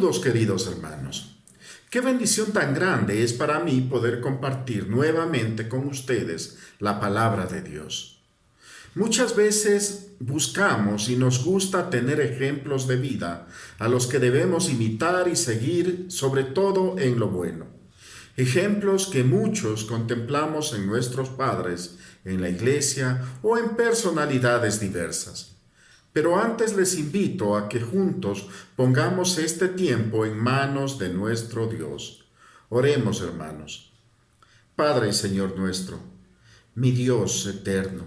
Saludos, queridos hermanos. Qué bendición tan grande es para mí poder compartir nuevamente con ustedes la palabra de Dios. Muchas veces buscamos y nos gusta tener ejemplos de vida a los que debemos imitar y seguir, sobre todo en lo bueno. Ejemplos que muchos contemplamos en nuestros padres, en la iglesia o en personalidades diversas. Pero antes les invito a que juntos pongamos este tiempo en manos de nuestro Dios. Oremos, hermanos. Padre y Señor nuestro, mi Dios eterno,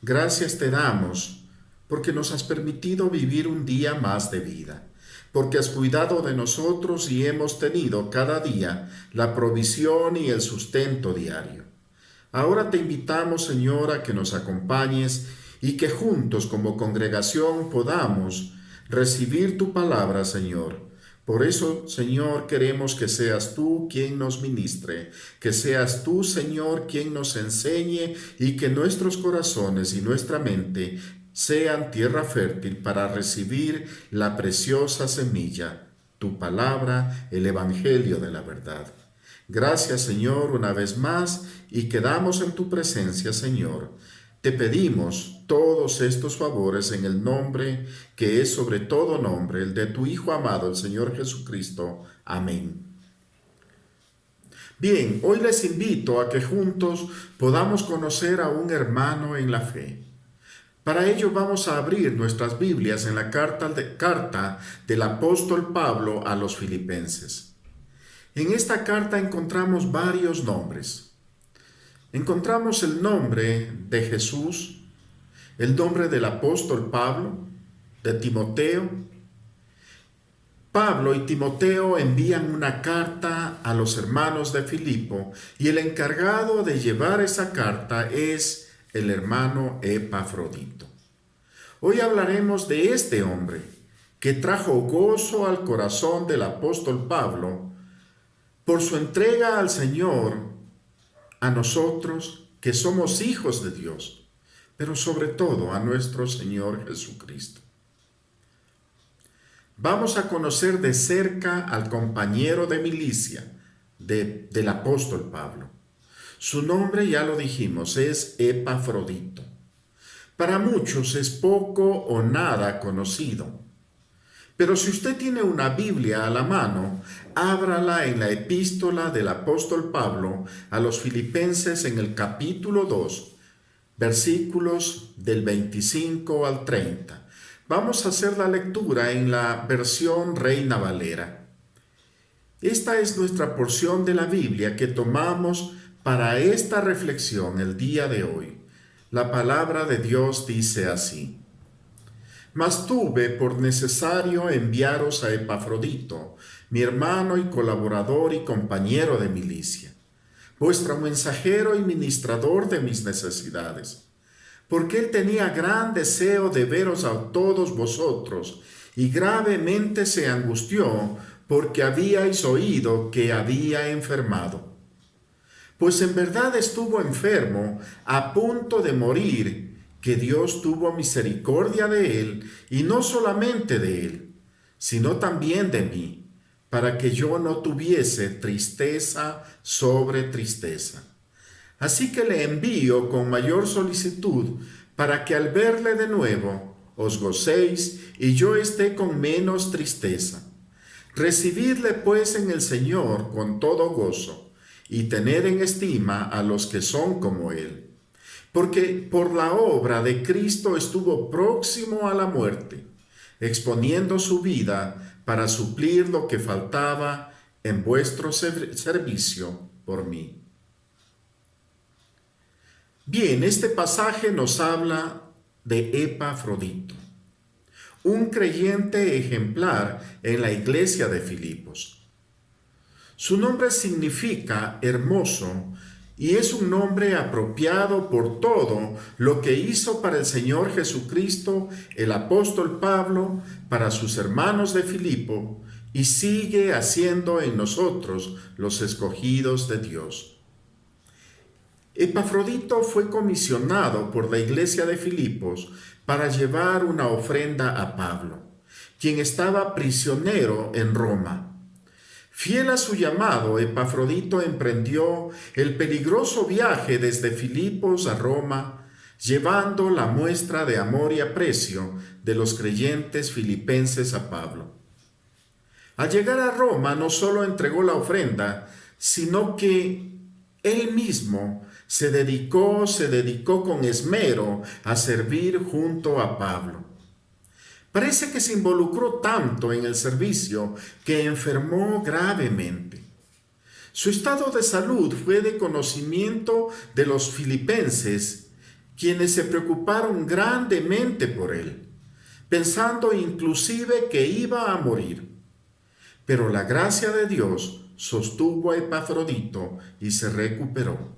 gracias te damos porque nos has permitido vivir un día más de vida, porque has cuidado de nosotros y hemos tenido cada día la provisión y el sustento diario. Ahora te invitamos, Señor, a que nos acompañes y que juntos como congregación podamos recibir tu palabra, Señor. Por eso, Señor, queremos que seas tú quien nos ministre, que seas tú, Señor, quien nos enseñe y que nuestros corazones y nuestra mente sean tierra fértil para recibir la preciosa semilla, tu palabra, el Evangelio de la verdad. Gracias, Señor, una vez más, y quedamos en tu presencia, Señor. Te pedimos todos estos favores en el nombre que es sobre todo nombre, el de tu Hijo amado, el Señor Jesucristo. Amén. Bien, hoy les invito a que juntos podamos conocer a un hermano en la fe. Para ello vamos a abrir nuestras Biblias en la carta del apóstol Pablo a los Filipenses. En esta carta encontramos varios nombres. Encontramos el nombre de Jesús, el nombre del apóstol Pablo, de Timoteo. Pablo y Timoteo envían una carta a los hermanos de Filipo y el encargado de llevar esa carta es el hermano Epafrodito. Hoy hablaremos de este hombre que trajo gozo al corazón del apóstol Pablo por su entrega al Señor, a nosotros que somos hijos de Dios, pero sobre todo a nuestro Señor Jesucristo. Vamos a conocer de cerca al compañero de milicia del apóstol Pablo. Su nombre, ya lo dijimos, es Epafrodito. Para muchos es poco o nada conocido. Pero si usted tiene una Biblia a la mano, ábrala en la epístola del apóstol Pablo a los Filipenses en el capítulo 2, versículos del 25 al 30. Vamos a hacer la lectura en la versión Reina Valera. Esta es nuestra porción de la Biblia que tomamos para esta reflexión el día de hoy. La palabra de Dios dice así: Mas tuve por necesario enviaros a Epafrodito, mi hermano y colaborador y compañero de milicia, vuestro mensajero y ministrador de mis necesidades, porque él tenía gran deseo de veros a todos vosotros, y gravemente se angustió porque habíais oído que había enfermado. Pues en verdad estuvo enfermo, a punto de morir, que Dios tuvo misericordia de él, y no solamente de él, sino también de mí, para que yo no tuviese tristeza sobre tristeza. Así que le envío con mayor solicitud, para que al verle de nuevo os gocéis y yo esté con menos tristeza. Recibidle pues en el Señor con todo gozo, y tened en estima a los que son como él. Porque por la obra de Cristo estuvo próximo a la muerte, exponiendo su vida para suplir lo que faltaba en vuestro servicio por mí. Bien, este pasaje nos habla de Epafrodito, un creyente ejemplar en la iglesia de Filipos. Su nombre significa hermoso, y es un nombre apropiado por todo lo que hizo para el Señor Jesucristo el apóstol Pablo para sus hermanos de Filipo y sigue haciendo en nosotros los escogidos de Dios. Epafrodito fue comisionado por la iglesia de Filipos para llevar una ofrenda a Pablo, quien estaba prisionero en Roma. Fiel a su llamado, Epafrodito emprendió el peligroso viaje desde Filipos a Roma, llevando la muestra de amor y aprecio de los creyentes filipenses a Pablo. Al llegar a Roma no solo entregó la ofrenda, sino que él mismo se dedicó con esmero a servir junto a Pablo. Parece que se involucró tanto en el servicio que enfermó gravemente. Su estado de salud fue de conocimiento de los filipenses, quienes se preocuparon grandemente por él, pensando inclusive que iba a morir. Pero la gracia de Dios sostuvo a Epafrodito y se recuperó.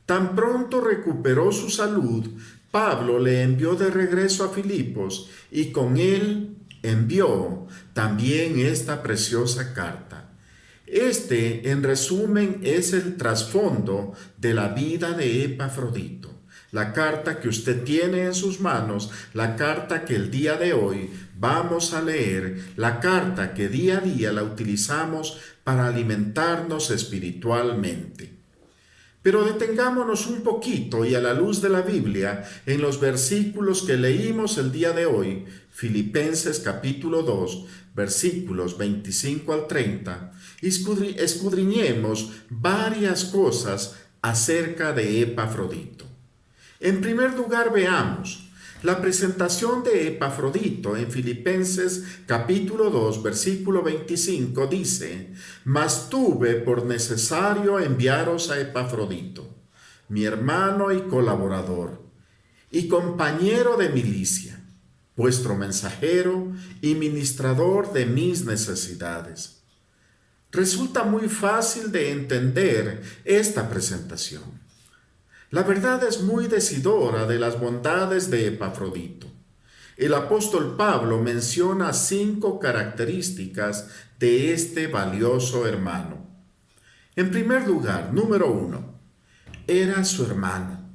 Tan pronto recuperó su salud, Pablo le envió de regreso a Filipos y con él envió también esta preciosa carta. En resumen, es el trasfondo de la vida de Epafrodito. La carta que usted tiene en sus manos, la carta que el día de hoy vamos a leer, la carta que día a día la utilizamos para alimentarnos espiritualmente. Pero detengámonos un poquito y a la luz de la Biblia en los versículos que leímos el día de hoy, Filipenses capítulo 2, versículos 25 al 30, escudriñemos varias cosas acerca de Epafrodito. En primer lugar, veamos la presentación de Epafrodito en Filipenses capítulo 2, versículo 25 dice: «Mas tuve por necesario enviaros a Epafrodito, mi hermano y colaborador, y compañero de milicia, vuestro mensajero y ministrador de mis necesidades». Resulta muy fácil de entender esta presentación. La verdad es muy decidora de las bondades de Epafrodito. El apóstol Pablo menciona 5 características de este valioso hermano. En primer lugar, número 1, era su hermano.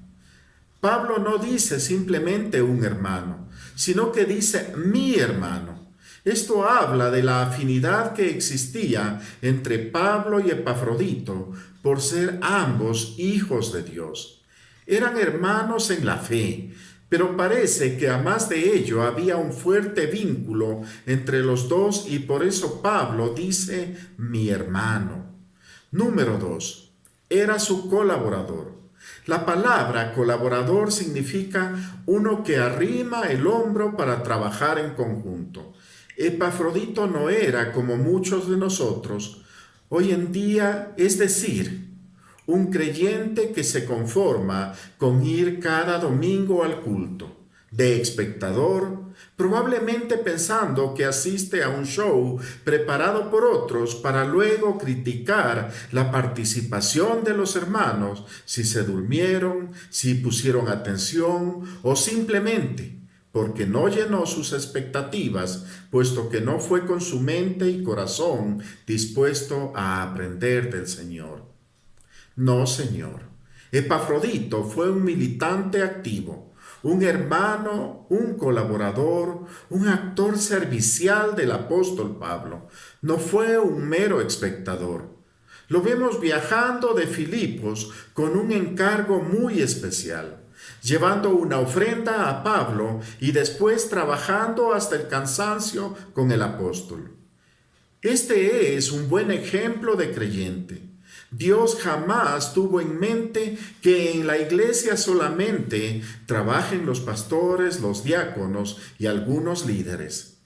Pablo no dice simplemente un hermano, sino que dice mi hermano. Esto habla de la afinidad que existía entre Pablo y Epafrodito por ser ambos hijos de Dios. Eran hermanos en la fe, pero parece que a más de ello había un fuerte vínculo entre los dos y por eso Pablo dice mi hermano. Número 2, era su colaborador. La palabra colaborador significa uno que arrima el hombro para trabajar en conjunto. Epafrodito no era como muchos de nosotros hoy en día, es decir, un creyente que se conforma con ir cada domingo al culto, de espectador, probablemente pensando que asiste a un show preparado por otros para luego criticar la participación de los hermanos, si se durmieron, si pusieron atención o simplemente porque no llenó sus expectativas, puesto que no fue con su mente y corazón dispuesto a aprender del Señor. No, Señor. Epafrodito fue un militante activo, un hermano, un colaborador, un actor servicial del apóstol Pablo. No fue un mero espectador. Lo vemos viajando de Filipos con un encargo muy especial, llevando una ofrenda a Pablo y después trabajando hasta el cansancio con el apóstol. Este es un buen ejemplo de creyente. Dios jamás tuvo en mente que en la iglesia solamente trabajen los pastores, los diáconos y algunos líderes.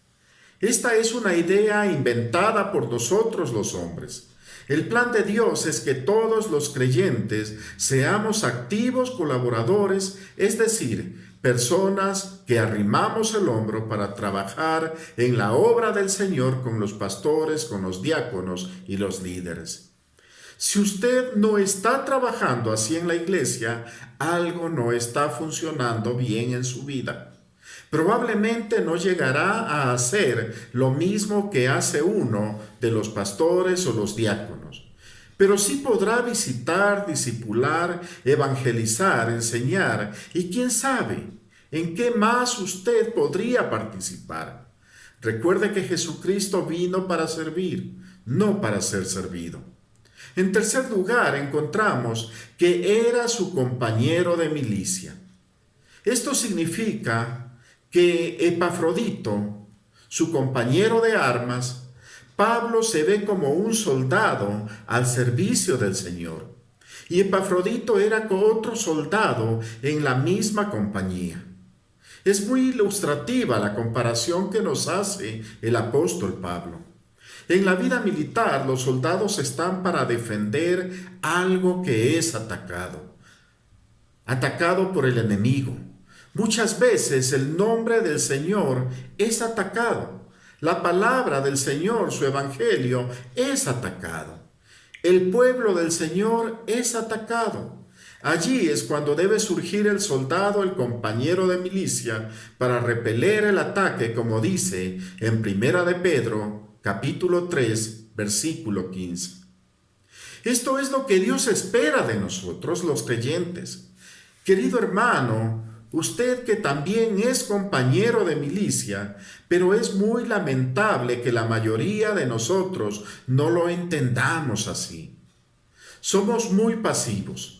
Esta es una idea inventada por nosotros los hombres. El plan de Dios es que todos los creyentes seamos activos colaboradores, es decir, personas que arrimamos el hombro para trabajar en la obra del Señor con los pastores, con los diáconos y los líderes. Si usted no está trabajando así en la iglesia, algo no está funcionando bien en su vida. Probablemente no llegará a hacer lo mismo que hace uno de los pastores o los diáconos, pero sí podrá visitar, discipular, evangelizar, enseñar y quién sabe en qué más usted podría participar. Recuerde que Jesucristo vino para servir, no para ser servido. En tercer lugar, encontramos que era su compañero de milicia. Esto significa que Epafrodito, su compañero de armas, Pablo se ve como un soldado al servicio del Señor. Y Epafrodito era otro soldado en la misma compañía. Es muy ilustrativa la comparación que nos hace el apóstol Pablo. En la vida militar, los soldados están para defender algo que es atacado por el enemigo. Muchas veces el nombre del Señor es atacado. La palabra del Señor, su evangelio, es atacado. El pueblo del Señor es atacado. Allí es cuando debe surgir el soldado, el compañero de milicia, para repeler el ataque, como dice en Primera de Pedro, capítulo 3, versículo 15. Esto es lo que Dios espera de nosotros, los creyentes. Querido hermano, usted que también es compañero de milicia, pero es muy lamentable que la mayoría de nosotros no lo entendamos así. Somos muy pasivos.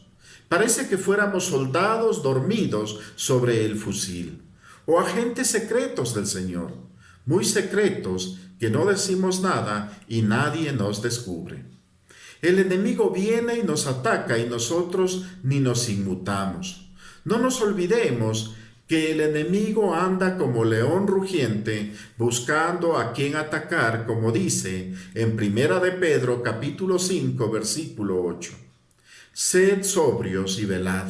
Parece que fuéramos soldados dormidos sobre el fusil, o agentes secretos del Señor, muy secretos que no decimos nada y nadie nos descubre. El enemigo viene y nos ataca y nosotros ni nos inmutamos. No nos olvidemos que el enemigo anda como león rugiente buscando a quien atacar, como dice en Primera de Pedro capítulo 5 versículo 8. Sed sobrios y velad,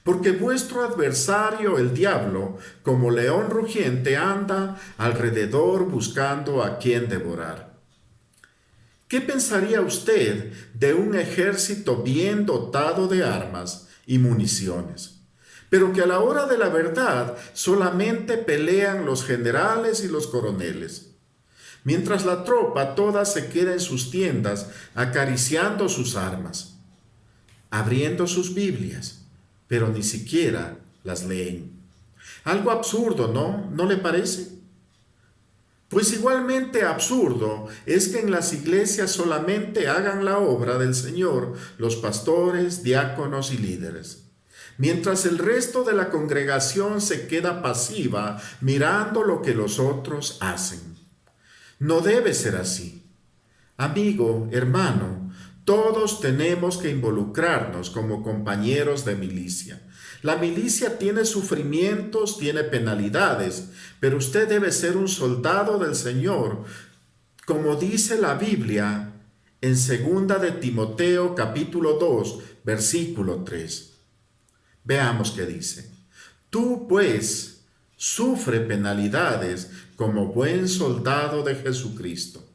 porque vuestro adversario el diablo, como león rugiente, anda alrededor buscando a quien devorar. ¿Qué pensaría usted de un ejército bien dotado de armas y municiones, pero que a la hora de la verdad solamente pelean los generales y los coroneles, mientras la tropa toda se queda en sus tiendas acariciando sus armas, abriendo sus Biblias, pero ni siquiera las leen? Algo absurdo, ¿no? ¿No le parece? Pues igualmente absurdo es que en las iglesias solamente hagan la obra del Señor los pastores, diáconos y líderes, mientras el resto de la congregación se queda pasiva mirando lo que los otros hacen. No debe ser así. Amigo, hermano, todos tenemos que involucrarnos como compañeros de milicia. La milicia tiene sufrimientos, tiene penalidades, pero usted debe ser un soldado del Señor, como dice la Biblia en 2 de Timoteo capítulo 2, versículo 3. Veamos qué dice. Tú, pues, sufre penalidades como buen soldado de Jesucristo.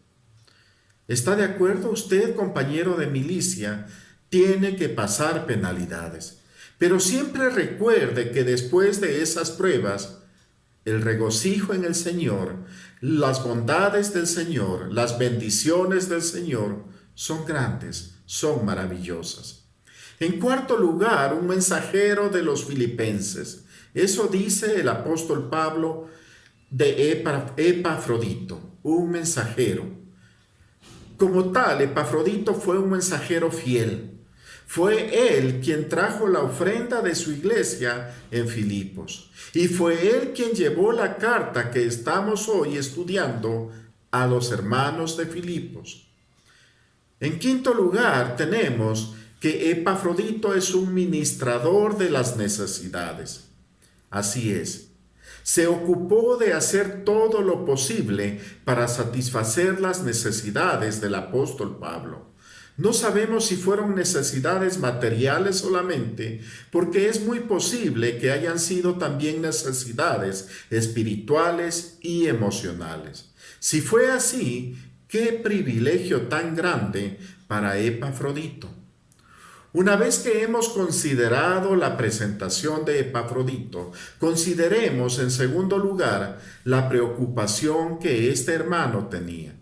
¿Está de acuerdo usted, compañero de milicia? Tiene que pasar penalidades. Pero siempre recuerde que después de esas pruebas, el regocijo en el Señor, las bondades del Señor, las bendiciones del Señor son grandes, son maravillosas. En cuarto lugar, un mensajero de los filipenses. Eso dice el apóstol Pablo de Epafrodito, un mensajero. Como tal, Epafrodito fue un mensajero fiel. Fue él quien trajo la ofrenda de su iglesia en Filipos. Y fue él quien llevó la carta que estamos hoy estudiando a los hermanos de Filipos. En quinto lugar, tenemos que Epafrodito es un ministrador de las necesidades. Así es. Se ocupó de hacer todo lo posible para satisfacer las necesidades del apóstol Pablo. No sabemos si fueron necesidades materiales solamente, porque es muy posible que hayan sido también necesidades espirituales y emocionales. Si fue así, qué privilegio tan grande para Epafrodito. Una vez que hemos considerado la presentación de Epafrodito, consideremos en segundo lugar la preocupación que este hermano tenía.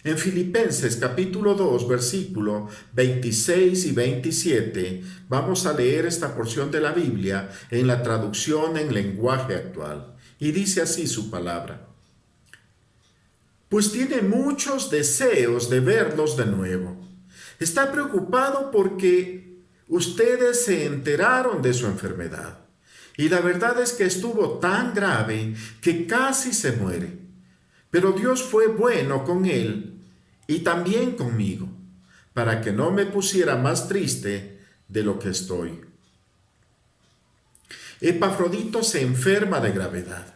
En Filipenses capítulo 2, versículo 26 y 27, vamos a leer esta porción de la Biblia en la traducción en lenguaje actual. Y dice así su palabra. pues tiene muchos deseos de verlos de nuevo. Está preocupado porque ustedes se enteraron de su enfermedad. Y la verdad es que estuvo tan grave que casi se muere. Pero Dios fue bueno con él y también conmigo, para que no me pusiera más triste de lo que estoy. Epafrodito se enferma de gravedad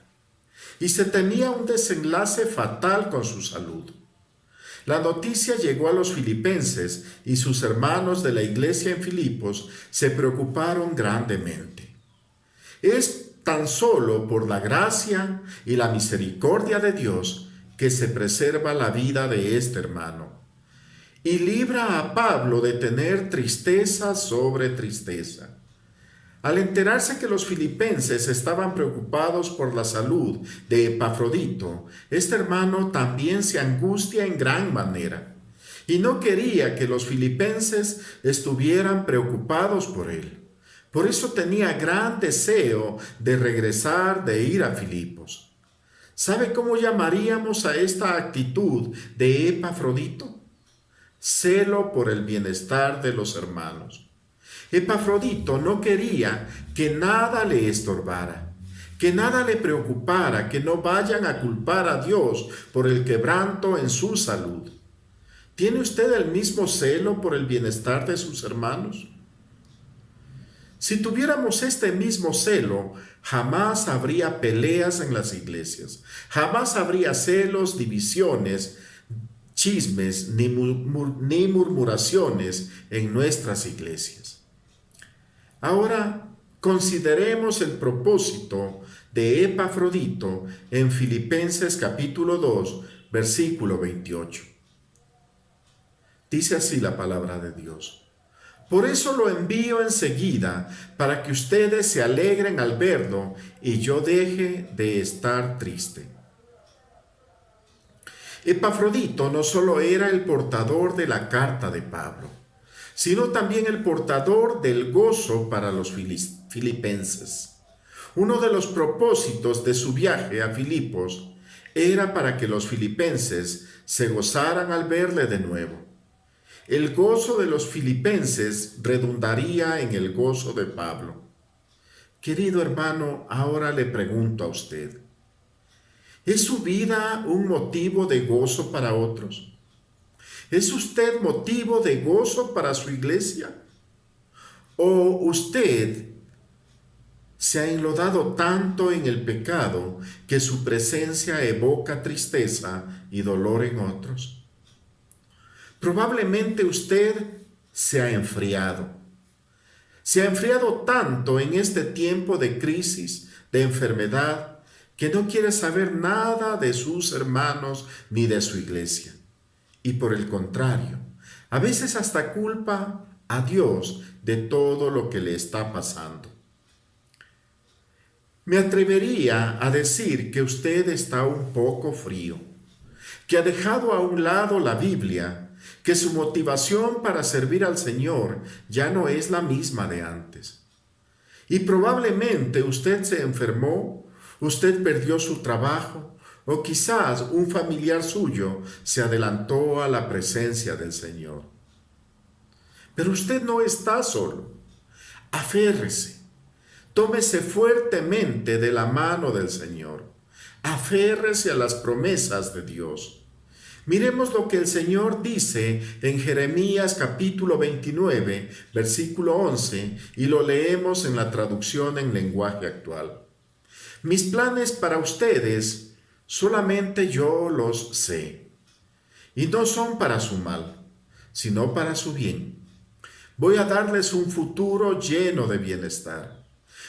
y se temía un desenlace fatal con su salud. La noticia llegó a los filipenses y sus hermanos de la iglesia en Filipos se preocuparon grandemente. Es tan solo por la gracia y la misericordia de Dios que se preserva la vida de este hermano y libra a Pablo de tener tristeza sobre tristeza. Al enterarse que los filipenses estaban preocupados por la salud de Epafrodito, este hermano también se angustia en gran manera y no quería que los filipenses estuvieran preocupados por él. Por eso tenía gran deseo de regresar, de ir a Filipos. ¿Sabe cómo llamaríamos a esta actitud de Epafrodito? Celo por el bienestar de los hermanos. Epafrodito no quería que nada le estorbara, que nada le preocupara, que no vayan a culpar a Dios por el quebranto en su salud. ¿Tiene usted el mismo celo por el bienestar de sus hermanos? Si tuviéramos este mismo celo, jamás habría peleas en las iglesias, jamás habría celos, divisiones, chismes ni murmuraciones en nuestras iglesias. Ahora consideremos el propósito de Epafrodito en Filipenses capítulo 2, versículo 28. Dice así la palabra de Dios. Por eso lo envío enseguida, para que ustedes se alegren al verlo y yo deje de estar triste. Epafrodito no solo era el portador de la carta de Pablo, sino también el portador del gozo para los filipenses. Uno de los propósitos de su viaje a Filipos era para que los filipenses se gozaran al verle de nuevo. El gozo de los filipenses redundaría en el gozo de Pablo. Querido hermano, ahora le pregunto a usted, ¿es su vida un motivo de gozo para otros? ¿Es usted motivo de gozo para su iglesia? ¿O usted se ha enlodado tanto en el pecado que su presencia evoca tristeza y dolor en otros? Probablemente usted se ha enfriado. Se ha enfriado tanto en este tiempo de crisis, de enfermedad, que no quiere saber nada de sus hermanos ni de su iglesia. Y por el contrario, a veces hasta culpa a Dios de todo lo que le está pasando. Me atrevería a decir que usted está un poco frío, que ha dejado a un lado la Biblia, que su motivación para servir al Señor ya no es la misma de antes. Y probablemente usted se enfermó, usted perdió su trabajo, o quizás un familiar suyo se adelantó a la presencia del Señor. Pero usted no está solo. Aférrese. Tómese fuertemente de la mano del Señor. Aférrese a las promesas de Dios. Miremos lo que el Señor dice en Jeremías capítulo 29, versículo 11, y lo leemos en la traducción en lenguaje actual. Mis planes para ustedes solamente yo los sé, y no son para su mal, sino para su bien. Voy a darles un futuro lleno de bienestar.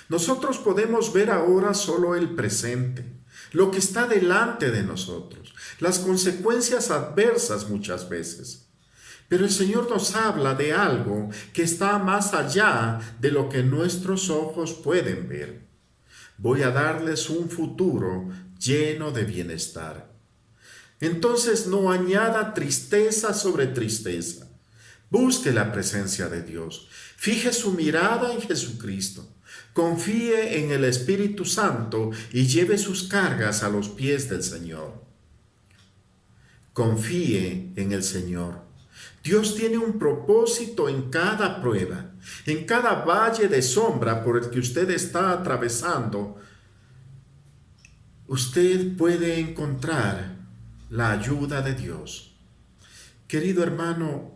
Nosotros podemos ver ahora solo el presente, lo que está delante de nosotros, las consecuencias adversas muchas veces. Pero el Señor nos habla de algo que está más allá de lo que nuestros ojos pueden ver. Voy a darles un futuro lleno de bienestar. Entonces no añada tristeza sobre tristeza. Busque la presencia de Dios. Fije su mirada en Jesucristo. Confíe en el Espíritu Santo y lleve sus cargas a los pies del Señor. Confíe en el Señor. Dios tiene un propósito en cada prueba, en cada valle de sombra por el que usted está atravesando. Usted puede encontrar la ayuda de Dios. Querido hermano,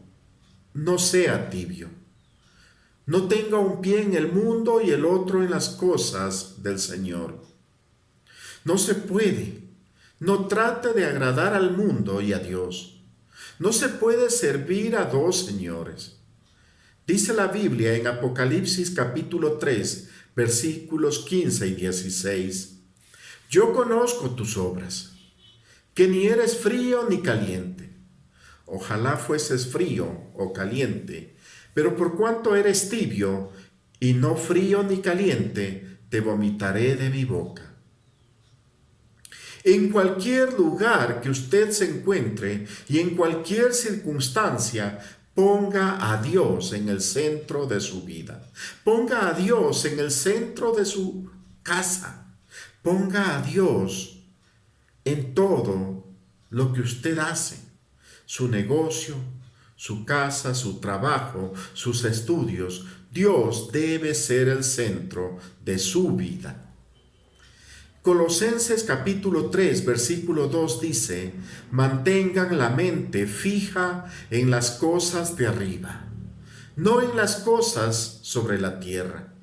no sea tibio. No tenga un pie en el mundo y el otro en las cosas del Señor. No se puede. No trate de agradar al mundo y a Dios. No se puede servir a dos señores. Dice la Biblia en Apocalipsis capítulo 3, versículos 15 y 16. Yo conozco tus obras, que ni eres frío ni caliente. Ojalá fueses frío o caliente, pero por cuanto eres tibio y no frío ni caliente, te vomitaré de mi boca. En cualquier lugar que usted se encuentre y en cualquier circunstancia, ponga a Dios en el centro de su vida. Ponga a Dios en el centro de su casa. Ponga a Dios en todo lo que usted hace. Su negocio, su casa, su trabajo, sus estudios. Dios debe ser el centro de su vida. Colosenses capítulo 3, versículo 2 dice, mantengan la mente fija en las cosas de arriba, no en las cosas sobre la tierra.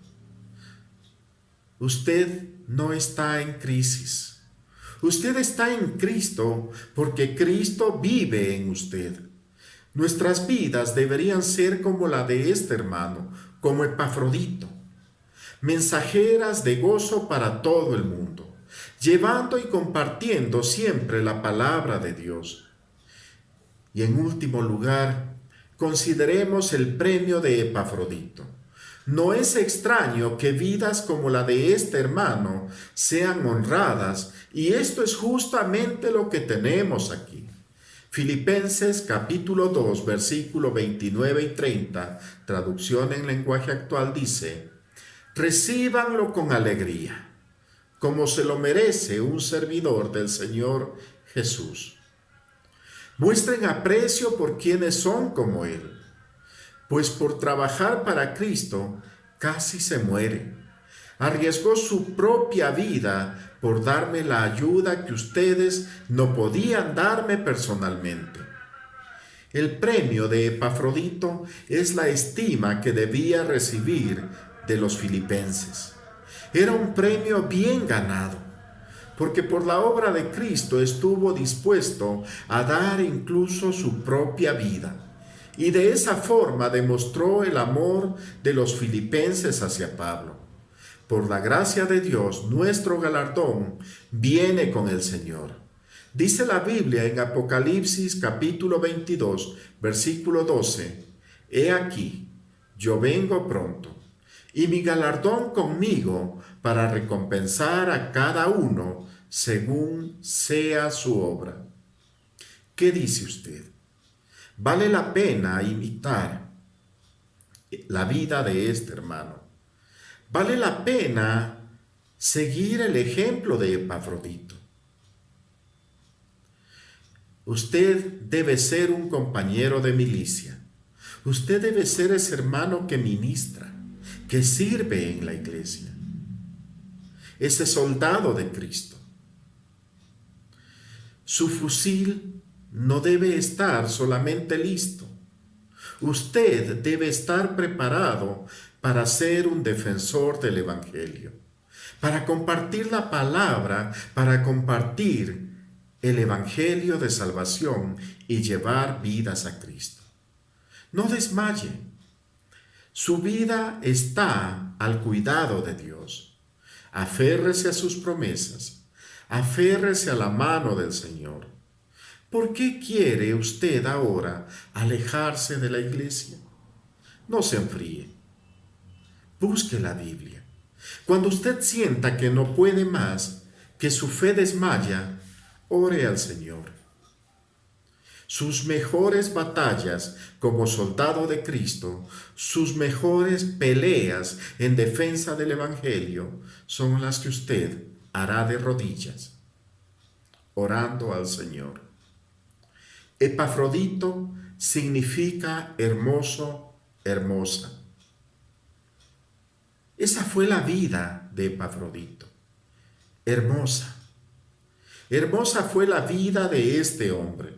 Usted no está en crisis. Usted está en Cristo porque Cristo vive en usted. Nuestras vidas deberían ser como la de este hermano, como Epafrodito, mensajeras de gozo para todo el mundo, llevando y compartiendo siempre la palabra de Dios. Y en último lugar, consideremos el premio de Epafrodito. No es extraño que vidas como la de este hermano sean honradas, y esto es justamente lo que tenemos aquí. Filipenses capítulo 2, versículo 29 y 30, traducción en lenguaje actual, dice, recíbanlo con alegría, como se lo merece un servidor del Señor Jesús. Muestren aprecio por quienes son como Él, pues por trabajar para Cristo casi se muere. Arriesgó su propia vida por darme la ayuda que ustedes no podían darme personalmente. El premio de Epafrodito es la estima que debía recibir de los filipenses. Era un premio bien ganado, porque por la obra de Cristo estuvo dispuesto a dar incluso su propia vida, y de esa forma demostró el amor de los filipenses hacia Pablo. Por la gracia de Dios, nuestro galardón viene con el Señor. Dice la Biblia en Apocalipsis capítulo 22, versículo 12, He aquí, yo vengo pronto, y mi galardón conmigo para recompensar a cada uno según sea su obra. ¿Qué dice usted? ¿Vale la pena imitar la vida de este hermano? ¿Vale la pena seguir el ejemplo de Epafrodito? Usted debe ser un compañero de milicia. Usted debe ser ese hermano que ministra, que sirve en la iglesia. Ese soldado de Cristo. Su fusil no debe estar solamente listo. Usted debe estar preparado para ser un defensor del Evangelio, para compartir la palabra, para compartir el Evangelio de salvación y llevar vidas a Cristo. No desmaye. Su vida está al cuidado de Dios. Aférrese a sus promesas. Aférrese a la mano del Señor. ¿Por qué quiere usted ahora alejarse de la iglesia? No se enfríe. Busque la Biblia. Cuando usted sienta que no puede más, que su fe desmaya, ore al Señor. Sus mejores batallas como soldado de Cristo, sus mejores peleas en defensa del Evangelio, son las que usted hará de rodillas, orando al Señor. Epafrodito significa hermoso, hermosa. Esa fue la vida de Epafrodito. Hermosa. Hermosa fue la vida de este hombre.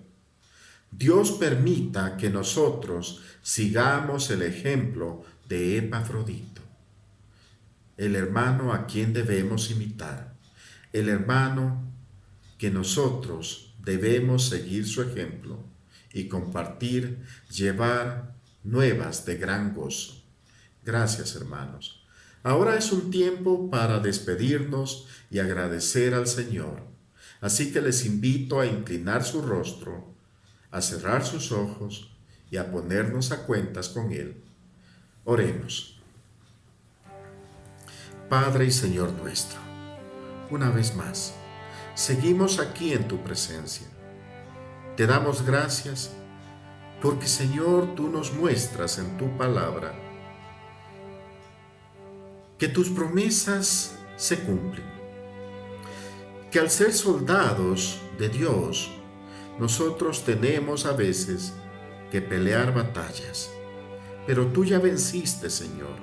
Dios permita que nosotros sigamos el ejemplo de Epafrodito, el hermano a quien debemos imitar, el hermano que nosotros debemos seguir su ejemplo y compartir, llevar nuevas de gran gozo. Gracias, hermanos. Ahora es un tiempo para despedirnos y agradecer al Señor. Así que les invito a inclinar su rostro, a cerrar sus ojos y a ponernos a cuentas con Él. Oremos. Padre y Señor nuestro, una vez más, seguimos aquí en tu presencia. Te damos gracias porque, Señor, tú nos muestras en tu palabra que tus promesas se cumplen, que al ser soldados de Dios, nosotros tenemos a veces que pelear batallas, pero tú ya venciste, Señor,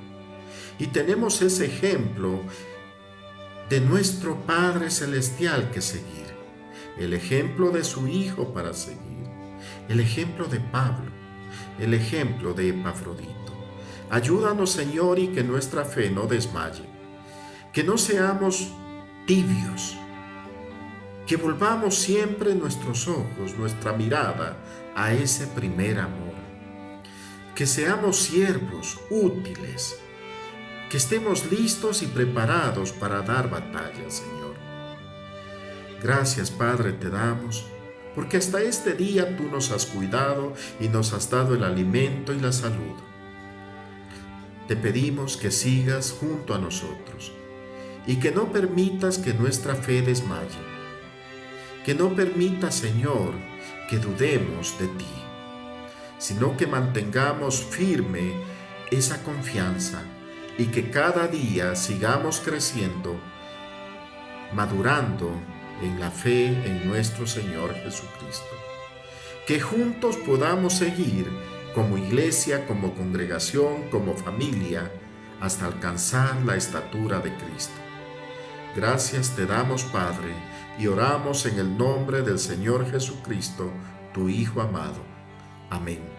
y tenemos ese ejemplo de nuestro Padre Celestial que seguir, el ejemplo de su Hijo para seguir, el ejemplo de Pablo, el ejemplo de Epafrodito. Ayúdanos, Señor, y que nuestra fe no desmaye, que no seamos tibios, que volvamos siempre nuestros ojos, nuestra mirada a ese primer amor, que seamos siervos útiles, que estemos listos y preparados para dar batalla, Señor. Gracias, Padre, te damos, porque hasta este día tú nos has cuidado y nos has dado el alimento y la salud. Te pedimos que sigas junto a nosotros y que no permitas que nuestra fe desmaye, que no permitas, Señor, que dudemos de ti, sino que mantengamos firme esa confianza y que cada día sigamos creciendo, madurando en la fe en nuestro Señor Jesucristo. Que juntos podamos seguir como iglesia, como congregación, como familia, hasta alcanzar la estatura de Cristo. Gracias te damos, Padre, y oramos en el nombre del Señor Jesucristo, tu Hijo amado. Amén.